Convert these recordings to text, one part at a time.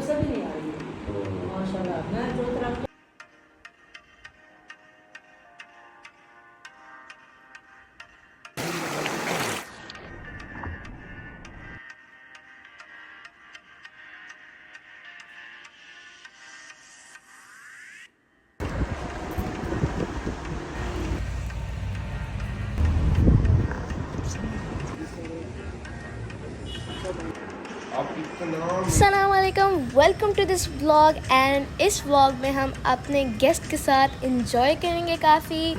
फुर्सत ही नहीं आ रही है माशाल्लाह। मैं जो तरह अस्सलामुअलैकुम, welcome to this vlog. And इस व्लॉग में हम अपने गेस्ट के साथ इंजॉय करेंगे काफ़ी।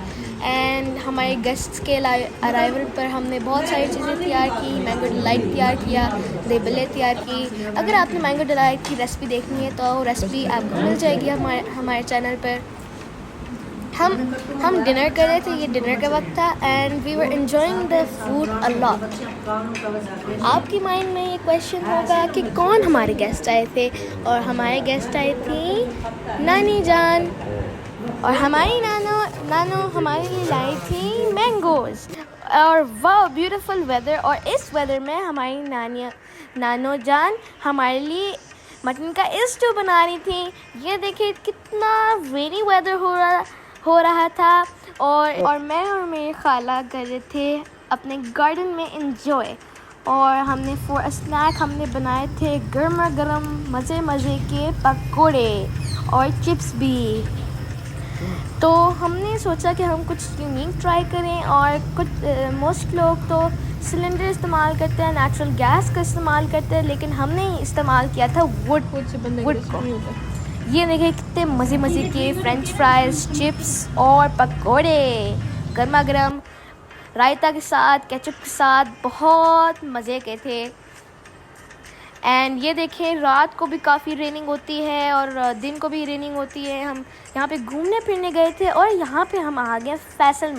एंड हमारे गेस्ट्स के अराइवल पर हमने बहुत सारी चीज़ें तैयार की। मैंगो डिलाइट तैयार किया, देबले तैयार की। अगर आपने मैंगो डिलाइट की रेसिपी देखनी है तो रेसिपी आपको मिल जाएगी हमारे चैनल पर। हम डिनर कर रहे थे, ये डिनर का वक्त था and we were enjoying the food a lot. आपकी माइंड में ये क्वेश्चन होगा कि कौन हमारे गेस्ट आए थे, और हमारे गेस्ट आए थी नानी जान, और हमारी नानो हमारे लिए लाई थी मैंगोज़। और वाह ब्यूटीफुल वेदर, और इस वेदर में हमारी नानो जान हमारे लिए मटन का स्टू बना रही थी। ये देखिए कितना रेनी वेदर हो रहा था, और मैं और मेरी खाला कर रहे थे अपने गार्डन में एंजॉय। और हमने फॉर अ स्नैक हमने बनाए थे गर्मा गर्म मज़े के पकोड़े और चिप्स भी। तो हमने सोचा कि हम कुछ यूनिक ट्राई करें, और कुछ मोस्ट लोग तो सिलेंडर इस्तेमाल करते हैं, नेचुरल गैस का इस्तेमाल करते हैं, लेकिन हमने इस्तेमाल किया था वुड को। ये देखिए कितने मज़े के फ्रेंच फ्राइज़, चिप्स और पकोड़े गर्मा गर्म रायता के साथ, केचप के साथ, बहुत मज़े के थे। एंड ये देखें रात को भी काफ़ी रेनिंग होती है और दिन को भी रेनिंग होती है। हम यहाँ पे घूमने फिरने गए थे, और यहाँ पे हम आ गए फैसल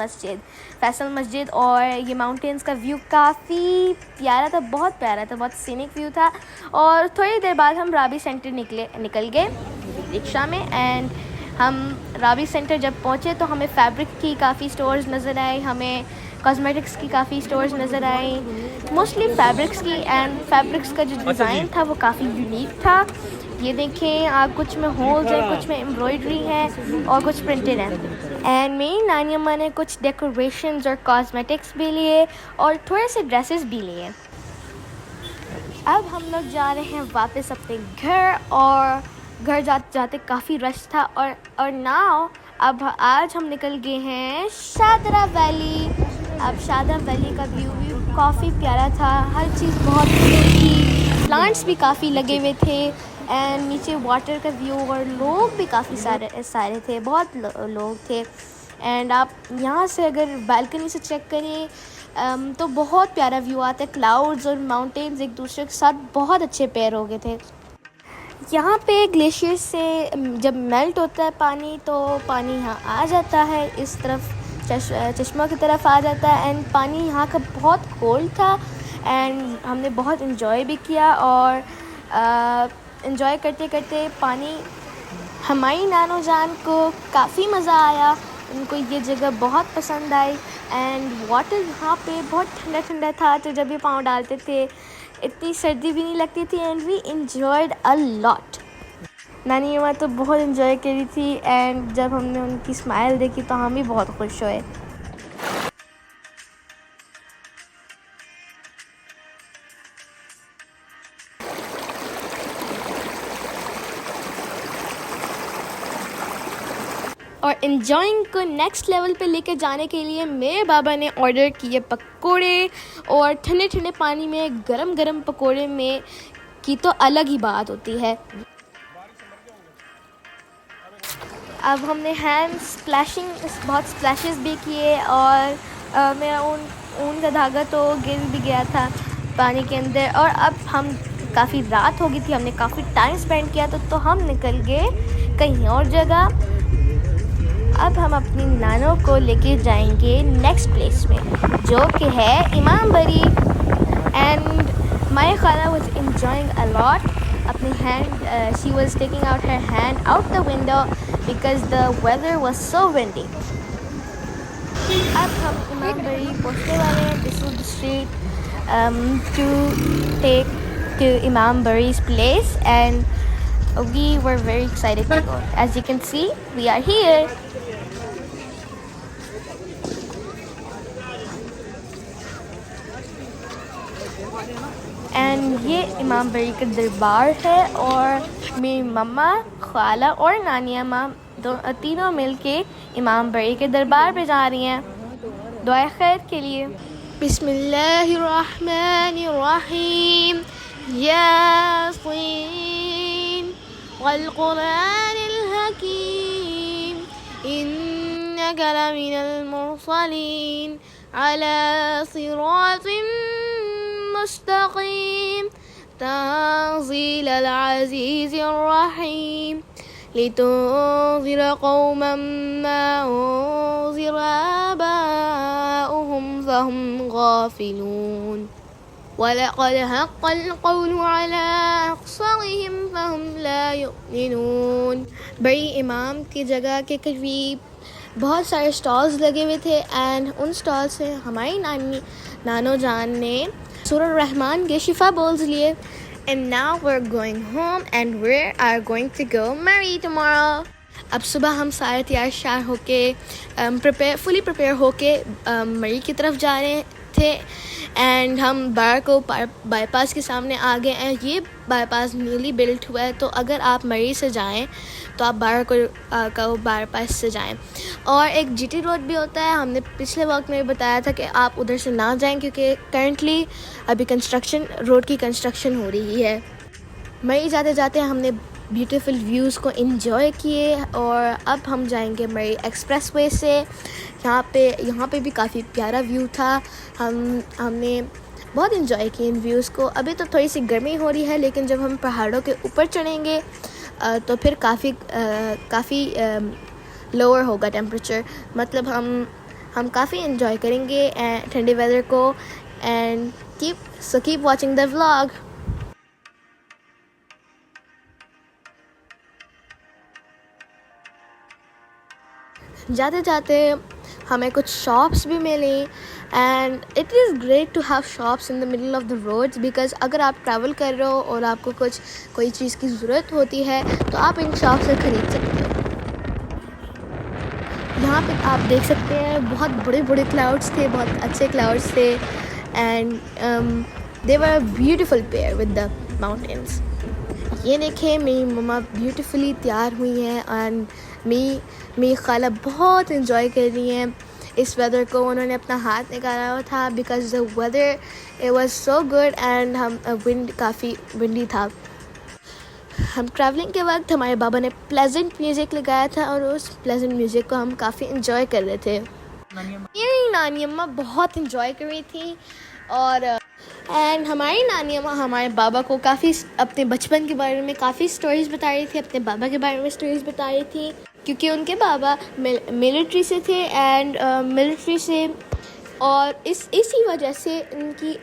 मस्जिद। और ये माउंटेन्स का व्यू काफ़ी प्यारा था, बहुत प्यारा था, बहुत सीनिक व्यू था। और थोड़ी देर बाद हम राबी सेंटर निकल गए रिक्शा में। एंड हम राबी सेंटर जब पहुँचे तो हमें फैब्रिक की काफ़ी स्टोर्स नज़र आए, हमें कॉस्मेटिक्स की काफ़ी स्टोर्स नज़र आए, मोस्टली फैब्रिक्स की। एंड फैब्रिक्स का जो डिज़ाइन था वो काफ़ी यूनिक था। ये देखें आप, कुछ में होल्स है, कुछ में एम्ब्रॉयडरी है, और कुछ प्रिंटेड है। एंड मेरी नानी अम्मा ने कुछ डेकोरेशंस और कॉस्मेटिक्स भी लिए, और थोड़े से ड्रेसेस भी लिए। अब हम लोग जा रहे हैं वापस अपने घर, और घर जाते काफ़ी रश था। और नाउ अब आज हम निकल गए हैं शादरा वैली। अब शादरा वैली का व्यू काफ़ी प्यारा था, हर चीज़ बहुत थी, प्लांट्स भी काफ़ी लगे हुए थे, एंड नीचे वाटर का व्यू, और लोग भी काफ़ी सारे थे, बहुत लोग थे। एंड आप यहाँ से अगर बालकनी से चेक करें तो बहुत प्यारा व्यू आता है, क्लाउड्स और माउंटेन्स एक दूसरे के साथ बहुत अच्छे पेयर हो गए थे। यहाँ पे ग्लेशियर से जब मेल्ट होता है पानी, तो पानी यहाँ आ जाता है, इस तरफ चश्मा की तरफ आ जाता है। एंड पानी यहाँ का बहुत कोल्ड था, एंड हमने बहुत इन्जॉय भी किया। और इन्जॉय करते करते पानी, हमारी नानो जान को काफ़ी मज़ा आया, उनको ये जगह बहुत पसंद आई। एंड वाटर यहाँ पे बहुत ठंडा ठंडा था, तो जब भी पाँव डालते थे इतनी सर्दी भी नहीं लगती थी, and we enjoyed a lot. नानी अम्मा तो बहुत इन्जॉय करी थी, एंड जब हमने उनकी स्माइल देखी तो हम भी बहुत खुश हुए। और इन्जॉइंग को नेक्स्ट लेवल पे लेकर जाने के लिए मेरे बाबा ने ऑर्डर किए पकोड़े, और ठंडे ठंडे पानी में गरम गरम पकोड़े में की तो अलग ही बात होती है। अब हमने बहुत स्प्लैशेस भी किए, और मेरा ऊन का धागा तो गिर भी गया था पानी के अंदर। और अब हम काफ़ी रात हो गई थी, हमने काफ़ी टाइम स्पेंड किया, तो हम निकल गए कहीं और जगह। अब हम अपनी नानो को लेके जाएंगे नेक्स्ट प्लेस में, जो कि है इमाम बरी। एंड माई खाला वाज एंजॉयिंग अ लॉट। अपनी hand, she was taking out her hand out the window because the weather was so windy. अब हम इमाम बरी पहुँचने वाले हैं। This is the street to take to Imam Bari's place, and we were very excited to go. As you can see, we are here. And ये इमाम बरी का दरबार है और मेरी मम्मा, खाला और नानी अम्मा तीनों मिलके इमाम बरी के दरबार पे जा रही हैं दुआ खैर के लिए। बिस्मिल्लाहिर्रहमानिर्रहीम यासीन वल कुरानिल हकीम इन्नका लमिनल मुरसलीन अला सिरातिन मुस्तकीम तंज़ीलल अज़ीज़िर रहीम लितुन्ज़िर क़ौमन मा उन्ज़िर आबाउहुम फ़हुम गाफ़िलून वलक़द हक़्क़ल क़ौलु अला अक्सरिहिम फ़हुम ला युमिनून। बड़ी इमाम की जगह के करीब बहुत सारे स्टॉल्स लगे हुए थे एंड उन स्टॉल से हमारी नानो जान ने सूरह रहमान के शिफा बोल्स लिए। And now we're going home and we are going to go marry tomorrow. अब सुबह हम सारे तैयार शार होके फुली प्रिपेयर होके मरी की तरफ जा रहे थे एंड हम बार को बाईपास के सामने आ गए हैं। ये बाईपास न्यूली बिल्ट हुआ है तो अगर आप मरी से जाएं तो आप बाईपास से जाएं। और एक जीटी रोड भी होता है, हमने पिछले वक्त में बताया था कि आप उधर से ना जाएं क्योंकि करंटली अभी रोड की कंस्ट्रक्शन हो रही है। मरी जाते जाते हमने ब्यूटीफुल व्यूज़ को एंजॉय किए और अब हम जाएंगे मरी एक्सप्रेसवे से। यहाँ पे भी काफ़ी प्यारा व्यू था। हमने बहुत एंजॉय किए इन व्यूज़ को। अभी तो थोड़ी सी गर्मी हो रही है लेकिन जब हम पहाड़ों के ऊपर चढ़ेंगे तो फिर काफ़ी लोअर होगा टेम्परेचर, मतलब हम काफ़ी एंजॉय करेंगे ठंडे वेदर को। And keep watching the vlog. जाते जाते हमें कुछ शॉप्स भी मिली and it is great to have shops in the middle of the roads because अगर आप ट्रैवल कर रहे हो और आपको कोई चीज़ की ज़रूरत होती है तो आप इन शॉप से ख़रीद सकते हो। यहाँ पे आप देख सकते हैं बहुत बड़े बड़े क्लाउड्स थे, बहुत अच्छे क्लाउड्स थे and they were a beautiful pair with the mountains. ये देखें मेरी मम्मा ब्यूटीफुली तैयार हुई हैं एंड मेरी खाला बहुत इन्जॉय कर रही हैं इस वेदर को। उन्होंने अपना हाथ निकाला हुआ था because the whether it was so good and wind काफ़ी विंडी था। हम ट्रैवलिंग के वक्त हमारे बाबा ने प्लेजेंट म्यूज़िक लगाया था और उस प्लेजेंट म्यूज़िक को हम काफ़ी इन्जॉय कर रहे थे। मेरी नानी अम्मा बहुत इन्जॉय कर रही थी और एंड हमारी नानी अम्मा हमारे बाबा को काफ़ी अपने बचपन के बारे में काफ़ी स्टोरीज़ बता रही थी, अपने बाबा के बारे में स्टोरीज़ बता रही थी क्योंकि उनके बाबा मिलिट्री से थे एंड मिलिट्री से और इसी वजह से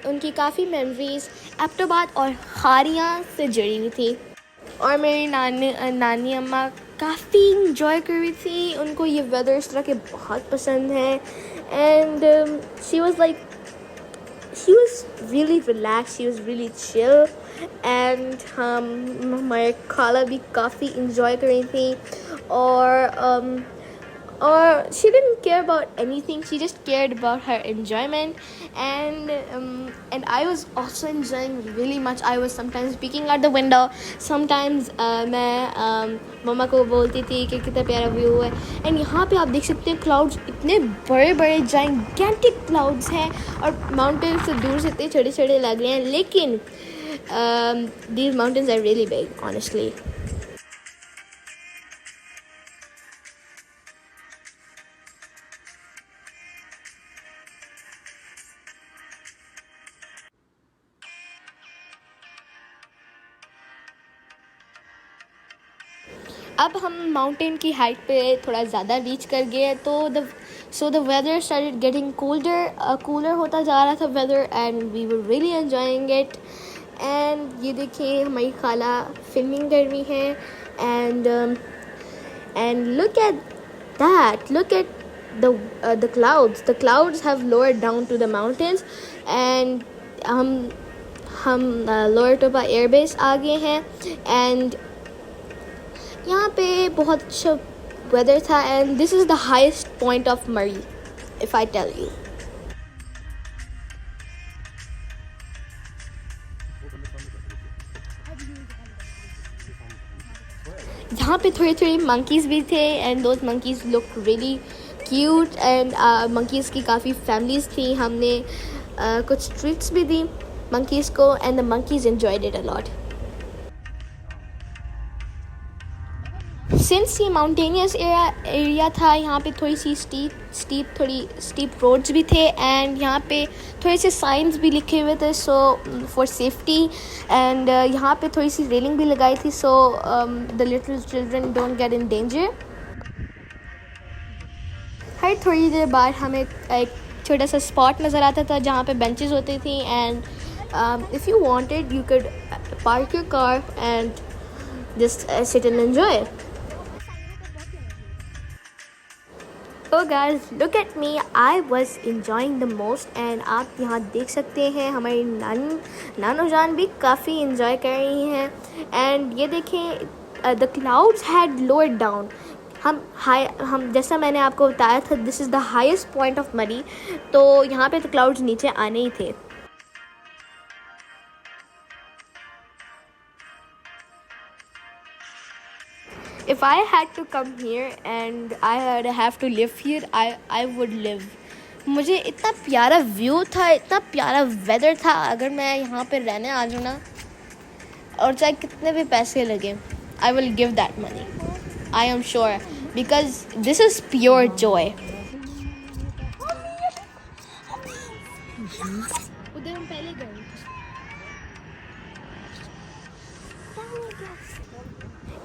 उनकी काफ़ी मेमोरीज़ एबटाबाद और खारियाँ से जुड़ी हुई थी। और मेरी नानी अम्मा काफ़ी इंजॉय कर रही थी, उनको ये वेदर इस तरह के बहुत पसंद है and she was really relaxed, she was really chill and हमारे खाला भी काफ़ी इंजॉय कर रही थी और she didn't care about anything, she just cared about her enjoyment and I was also enjoying really much. I was sometimes peeking out the window, sometimes मैं मम्मा को बोलती थी कि कितना प्यारा व्यू है एंड यहाँ पे आप देख सकते हैं क्लाउड्स इतने बड़े बड़े जाइंटिक क्लाउड्स हैं और माउंटेन से दूर से इतने छोटे छोटे लग रहे हैं लेकिन these mountains are really big honestly. अब हम माउंटेन की हाइट पे थोड़ा ज़्यादा रीच कर गए तो the weather started getting cooler होता जा रहा था weather and we were really enjoying it. And ये देखिए हमारी खाला फिल्मिंग कर रही हैं and look at that, look at the clouds have lowered down to the mountains and हम लोअर टोबा एयरबेस आ गए हैं एंड यहाँ पे बहुत अच्छा वेदर था and this is the highest point of मरी इफ़ आई टेल यू। यहाँ पे थोड़े थोड़े मंकीज़ भी थे and those monkeys look really cute and monkeys की काफ़ी फैमिलीज़ थी। हमने कुछ ट्रीट्स भी दी मंकीज़ को and the monkeys enjoyed it a lot. Since ये माउंटेनियस एरिया था, यहाँ पे थोड़ी सी स्टीप रोड्स भी थे एंड यहाँ पे थोड़े से साइंस भी लिखे हुए थे सो फॉर सेफ्टी एंड यहाँ पे थोड़ी सी रेलिंग भी लगाई थी so the little children don't get in danger. हर थोड़ी देर बाद हमें एक छोटा सा स्पॉट नज़र आता था जहाँ पे बेंचेस होती थी and if you wanted you could park your car and just sit and enjoy. So guys, look at me, I was enjoying the most and आप यहाँ देख सकते हैं हमारी नानो जान भी काफ़ी enjoy कर रही हैं and ये देखें the clouds had lowered down। हम जैसा मैंने आपको बताया था this is the highest point of Murray, तो यहाँ पे तो clouds नीचे आने ही थे। If I had to come here and I had have to live here, I would live। मुझे इतना प्यारा व्यू था, इतना प्यारा वेदर था, अगर मैं यहाँ पे रहने आ जाऊँ ना और चाहे कितने भी पैसे लगे I will give that money, I am sure, because this is pure joy। उधर हम पहले गए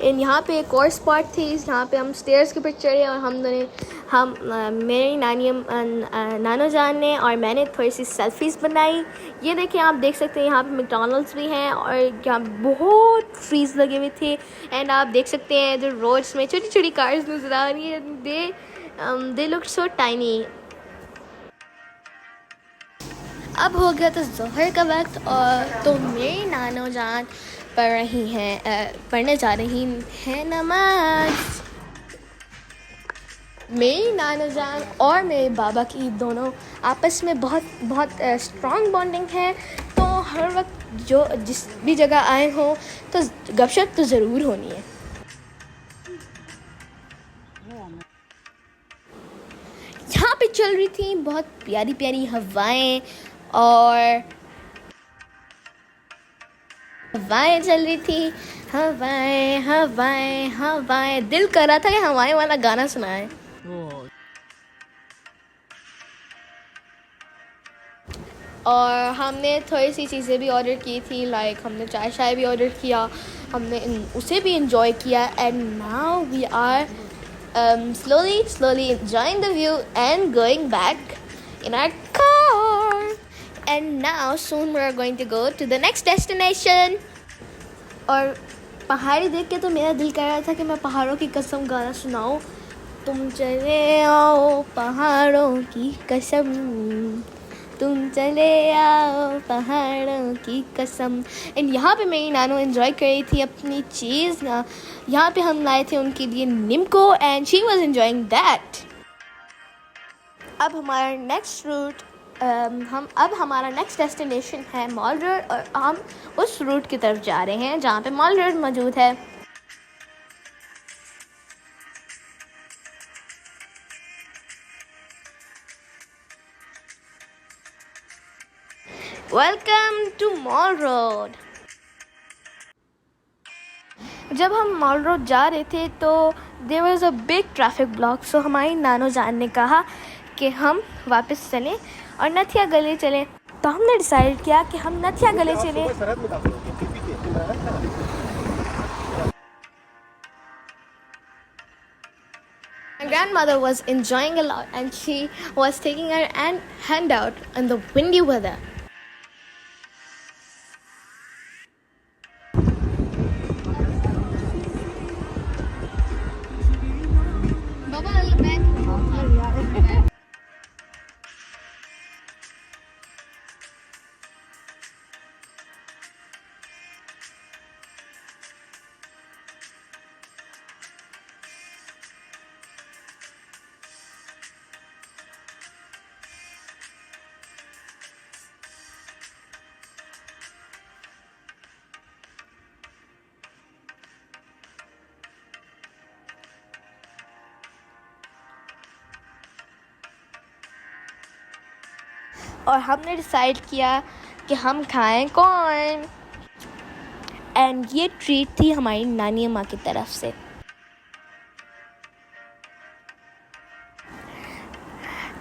एंड यहाँ पे एक और स्पॉट थी जहाँ पे हम स्टेयर्स के ऊपर चढ़े और मेरी नानो जान ने और मैंने थोड़ी सी सेल्फीज़ बनाई। ये देखें, आप देख सकते हैं यहाँ पे मैकडॉनल्ड्स भी हैं और यहाँ बहुत ट्रीज़ लगे हुए थे एंड आप देख सकते हैं जो रोड्स में छोटी छोटी कार्स नज़र आ रही है, दे लुक सो टाइनी। अब हो गया तो ज़ोहर का वक्त और तो मेरी नानो जान पढ़ने जा रही हैं नमाज। मेरी नानो जान और मेरे बाबा की दोनों आपस में बहुत स्ट्रॉन्ग बॉन्डिंग है, तो हर वक्त जिस भी जगह आए हों तो गपशप तो ज़रूर होनी है। यहाँ पे चल रही थी बहुत प्यारी प्यारी हवाएं और हवाएं चल रही थी, हवाएं हवाएं हवाएं, दिल कर रहा था कि हवाएं वाला गाना सुनाए। और हमने थोड़ी सी चीज़ें भी ऑर्डर की थी, लाइक हमने चाय भी ऑर्डर किया, हमने उसे भी इंजॉय किया and now we are slowly enjoying the view and going back in our car and now soon we are going to go to the next destination। और पहाड़ी देख के तो मेरा दिल कर रहा था कि मैं पहाड़ों की कसम गाना सुनाऊं, तुम चले आओ पहाड़ों की कसम, तुम चले आओ पहाड़ों की कसम। एंड यहाँ पे मेरी नानो एंजॉय कर रही थी अपनी चीज़ ना, यहाँ पे हम लाए थे उनके लिए nimko and she was enjoying that. अब हमारा नेक्स्ट डेस्टिनेशन है मॉल रोड और हम उस रूट की तरफ जा रहे हैं जहाँ पे मॉल रोड मौजूद है। Welcome to Mall Road. जब हम मॉल रोड जा रहे थे तो there was a big traffic block, so हमारी नानो जान ने कहा कि हम वापस चलें और नथिया गले चलें, तो हमने डिसाइड किया कि हम नथिया गले चलें। My grandmother was enjoying a lot and she was taking her hand out in the windy weather. और हमने डिसाइड किया कि हम खाएं कॉर्न। एंड ये ट्रीट थी हमारी नानी अम्मा की तरफ से।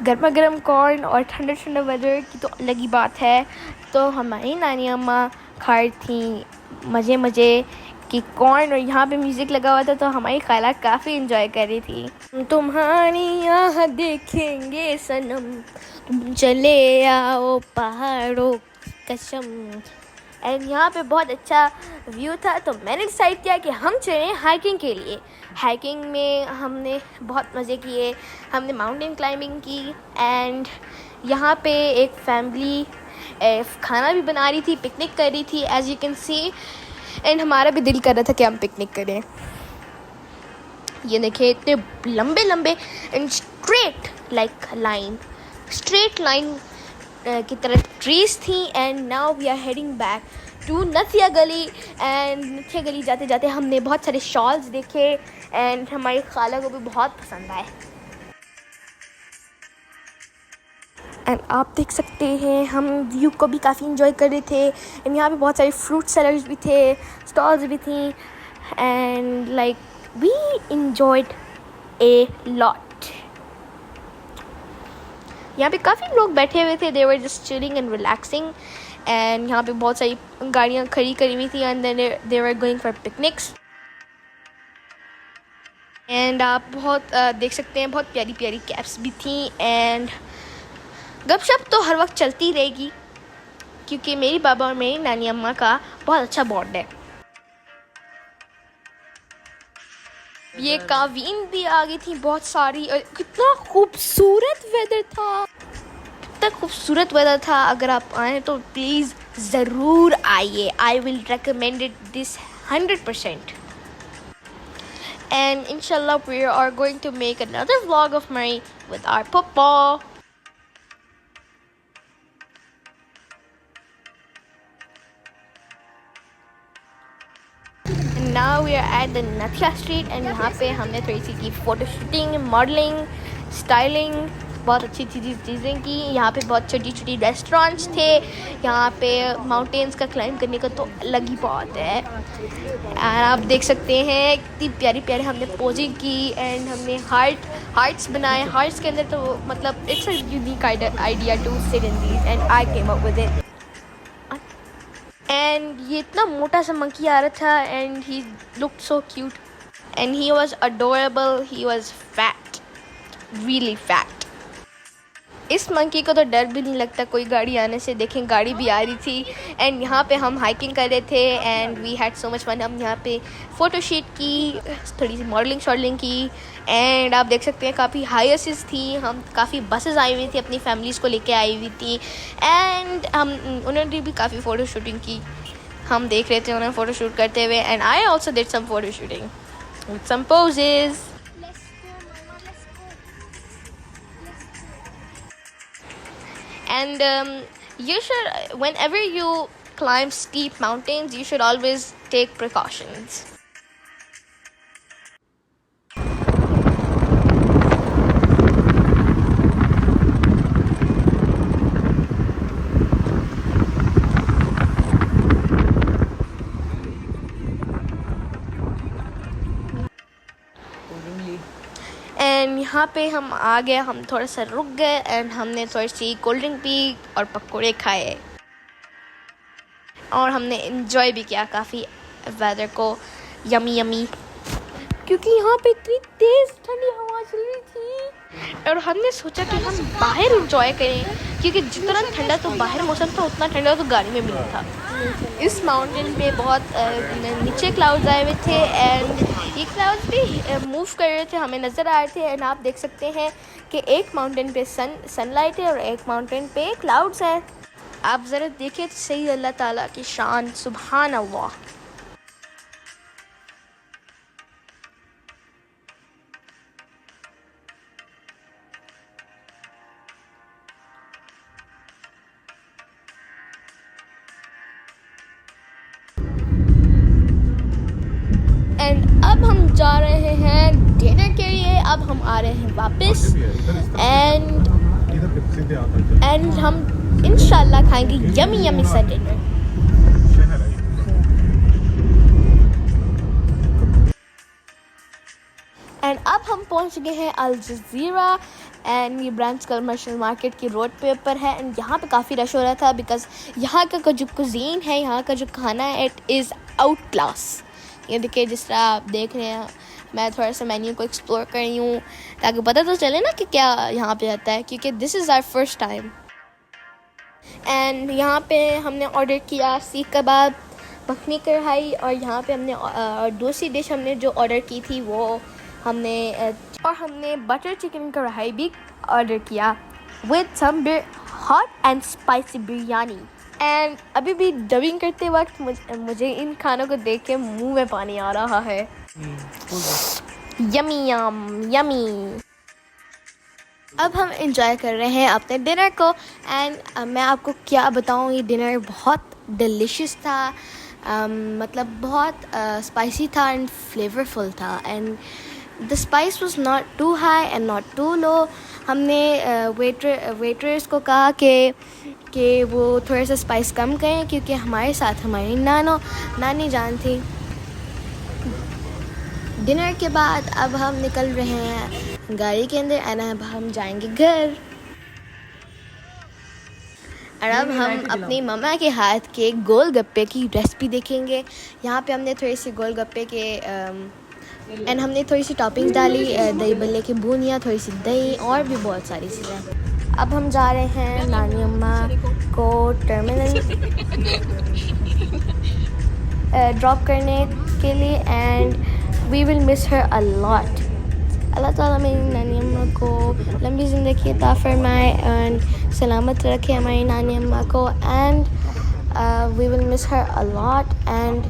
गर्मा गर्म कॉर्न और ठंडा ठंडा वेदर की तो अलग ही बात है। तो हमारी नानी अम्मा खा रही थी मज़े कि कॉर्न, और यहाँ पे म्यूज़िक लगा हुआ था, तो हमारी खाला काफ़ी इन्जॉय कर रही थी। तुम्हारी यहाँ देखेंगे सनम, तुम चले आओ पहाड़ों कसम। एंड यहाँ पे बहुत अच्छा व्यू था, तो मैंने डिसाइड किया कि हम चलें हाइकिंग के लिए। हाइकिंग में हमने बहुत मज़े किए, हमने माउंटेन क्लाइंबिंग की। एंड यहाँ पे एक फैमिली खाना भी बना रही थी, पिकनिक कर रही थी, as you can see. And हमारा भी दिल कर रहा था कि हम पिकनिक करें। ये देखिए इतने लंबे लंबे एंड स्ट्रेट लाइन की तरह ट्रीज थी। And now we are heading back to Nathia Gali. And नथिया गली जाते जाते हमने बहुत सारे शॉल्स देखे एंड हमारी खाला को भी बहुत पसंद आए। एंड आप देख सकते हैं हम व्यू को भी काफ़ी इंजॉय कर रहे थे। एंड यहाँ पे बहुत सारे फ्रूट सेलर्स भी थे, स्टॉल्स भी थी। And like we enjoyed a lot. यहाँ पे काफ़ी लोग बैठे हुए थे, they were just chilling and relaxing. And यहाँ पे बहुत सारी गाड़ियाँ खड़ी करी हुई थी and they were going for picnics. And आप बहुत देख सकते हैं बहुत प्यारी प्यारी कैब्स भी थी। एंड गपशप तो हर वक्त चलती रहेगी क्योंकि मेरी बाबा और मेरी नानी अम्मा का बहुत अच्छा बॉन्ड है। ये कावीन भी आ गई थी बहुत सारी, और कितना खूबसूरत वेदर था, कितना खूबसूरत वेदर था। अगर आप आए तो प्लीज़ ज़रूर आइए, I will recommend it this 100%. And inshallah we are going to make another vlog of Murray with our papa. And now we are at the Nathia Street and यहाँ पे हमने थोड़ी सी की फ़ोटो शूटिंग, मॉडलिंग, स्टाइलिंग, बहुत अच्छी चीज़ें की। यहाँ पे बहुत छोटी छोटी रेस्टोरेंट्स थे। यहाँ पे माउंटेन्स का क्लाइंब करने का तो अलग ही बात है। आप देख सकते हैं कितनी प्यारी प्यारी हमने पोजिंग की एंड हमने हार्ट्स बनाए। हार्ट्स के अंदर तो मतलब it's a unique idea to sit in these and I came up with it. And ये इतना मोटा सा मंकी आ रहा था and he looked so cute and he was adorable, he was fat, really fat. इस मंकी को तो डर भी नहीं लगता कोई गाड़ी आने से। देखें गाड़ी भी आ रही थी। एंड यहाँ पे हम हाइकिंग कर रहे थे and we had so much fun. हम यहाँ पे फ़ोटोशूट की, थोड़ी सी मॉडलिंग की। एंड आप देख सकते हैं काफ़ी हाईएसेस थी। हम काफ़ी बसेस आई हुई थी, अपनी फैमिलीज़ को लेके आई हुई थी। एंड उन्होंने भी काफ़ी फ़ोटो शूटिंग की। हम देख रहे थे उन्हें फ़ोटो शूट करते हुए। And I also did some photo shooting with some poses. And you should, whenever you climb steep mountains, you should always take precautions. And यहाँ पे हम आ गए, हम थोड़ा सा रुक गए एंड हमने थोड़ी सी कोल्ड ड्रिंक पी और पकौड़े खाए और हमने इन्जॉय भी किया काफ़ी वेदर को। यमी क्योंकि यहाँ पे इतनी तेज़ ठंडी हवा चल रही थी और हमने सोचा कि हम बाहर इन्जॉय करें क्योंकि जितना ठंडा तो बाहर मौसम था उतना ठंडा तो गाड़ी में भी नहीं था। इस माउंटेन पे बहुत नीचे क्लाउड्स आए हुए थे एंड ये क्लाउड्स भी मूव कर रहे थे, हमें नज़र आ रहे थे। एंड आप देख सकते हैं कि एक माउंटेन पे सनलाइट है और एक माउंटेन पे क्लाउड्स है। आप ज़रा देखिए तो सही अल्लाह ताला की शान, सुभान अल्लाह। एंड अब हम जा रहे हैं डिनर के लिए। अब हम आ रहे हैं वापस एंड एंड हम इंशाल्लाह खाएंगे यमी यमी सा डिनर। एंड अब हम पहुंच गए हैं अल जज़ीरा एंड ये ब्रांच कमर्शियल मार्केट की रोड पे ऊपर है। एंड यहाँ पे काफ़ी रश हो रहा था बिकॉज़ यहाँ का जो कुजीन है, यहाँ का जो खाना है, इट इज़ आउट क्लास। ये देखिए जिस तरह आप देख रहे हैं, मैं थोड़ा सा मेन्यू को एक्सप्लोर कर रही हूँ ताकि पता तो चले ना कि क्या यहाँ पे आता है, क्योंकि this is our first time. And यहाँ पे हमने ऑर्डर किया सीख कबाब, मखनी कढ़ाई, और यहाँ पे हमने दूसरी डिश हमने जो ऑर्डर की थी वो हमने बटर चिकन कढ़ाई भी ऑर्डर किया with some hot and spicy biryani. And अभी भी डबिंग करते वक्त मुझे इन खानों को देख के मुंह में पानी आ रहा है। Yummy yummy. अब हम इंजॉय कर रहे हैं अपने डिनर को। एंड मैं आपको क्या बताऊं, ये डिनर बहुत डिलीशियस था। मतलब बहुत स्पाइसी था एंड फ्लेवरफुल था। And the spice was not too high and not too low. हमने वेटर्स को कहा कि वो थोड़ा सा स्पाइस कम करें, क्योंकि हमारे साथ हमारी नानी जान थी। डिनर के बाद अब हम निकल रहे हैं गाड़ी के अंदर एंड अब हम जाएंगे घर। और अब हम अपनी मम्मा के हाथ के गोलगप्पे की रेसिपी देखेंगे। यहाँ पे हमने थोड़ी सी गोलगप्पे के एंड हमने थोड़ी सी टॉपिंग्स डाली, दही बल्ले की बूंदियाँ, थोड़ी सी दही और भी बहुत सारी चीज़ें। अब हम जा रहे हैं नानी अम्मा को टर्मिनल ड्रॉप करने के लिए and we will miss her a lot. अल्लाह ताला मेरी नानी अम्मा को लंबी ज़िंदगी अता फरमाए एंड सलामत रखे हमारी नानी अम्मा को। And we will miss her a lot and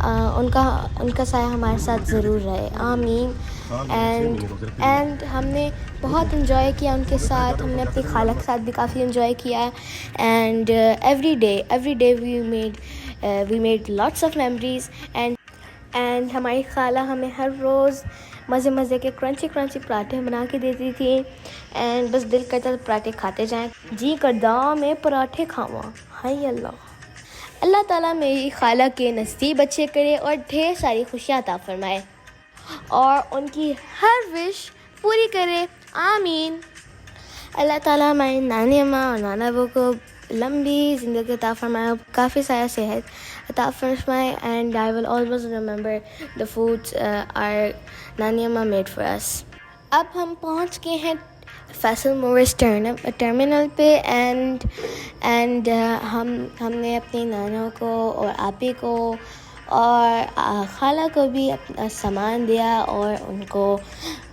उनका साया हमारे साथ ज़रूर रहे, आमीन। एंड हमने बहुत इन्जॉय किया उनके साथ। हमने अपनी खाला के साथ भी काफ़ी इन्जॉय किया। And every day we made lots of memories. And हमारी खाला हमें हर रोज़ मज़े के क्रंची पराठे बना के देती थी। एंड बस दिल करता था पराठे खाते जाएं। जी करदा में पराठे खावा, हाय अल्लाह ताला मेरी खाला के नसीब अच्छे करे और ढेर सारी खुशियाँ अता फरमाए और उनकी हर विश पूरी करे, आमीन। अल्लाह ताला हमारी नानी अम्मा और नाना अबू को लंबी ज़िंदगी अता फरमाए, काफ़ी सारा सेहत अता फरमाए। And I will always remember the foods our nani amma made for us. अब हम पहुँच गए हैं फैसल मोवर्स टर्मिनल पे। एंड हमने अपनी नाना को और आपी को और खाला को भी अपना सामान दिया और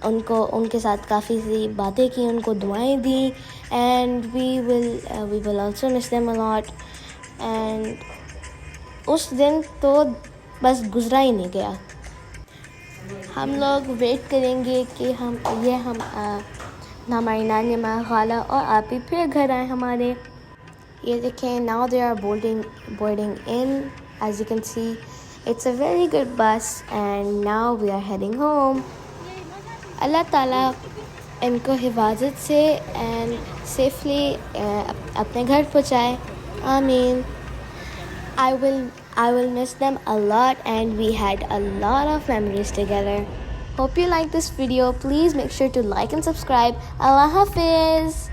उनको उनके साथ काफ़ी सी बातें की, उनको दुआएं दी। And we will also miss them a lot. And उस दिन तो बस गुजरा ही नहीं गया। हम लोग वेट करेंगे कि हमारी नानी माँ, खाला और आप ही फिर घर आए हमारे। ये देखें, now they are boarding in, as you can see it's a very good bus and now we are heading home. अल्लाह ताला इनको हिफाजत से एंड सेफली अपने घर पहुँचाए, आमीन। I will miss them a lot and we had a lot of memories together. Hope you like this video. Please make sure to like and subscribe. Allah Hafiz.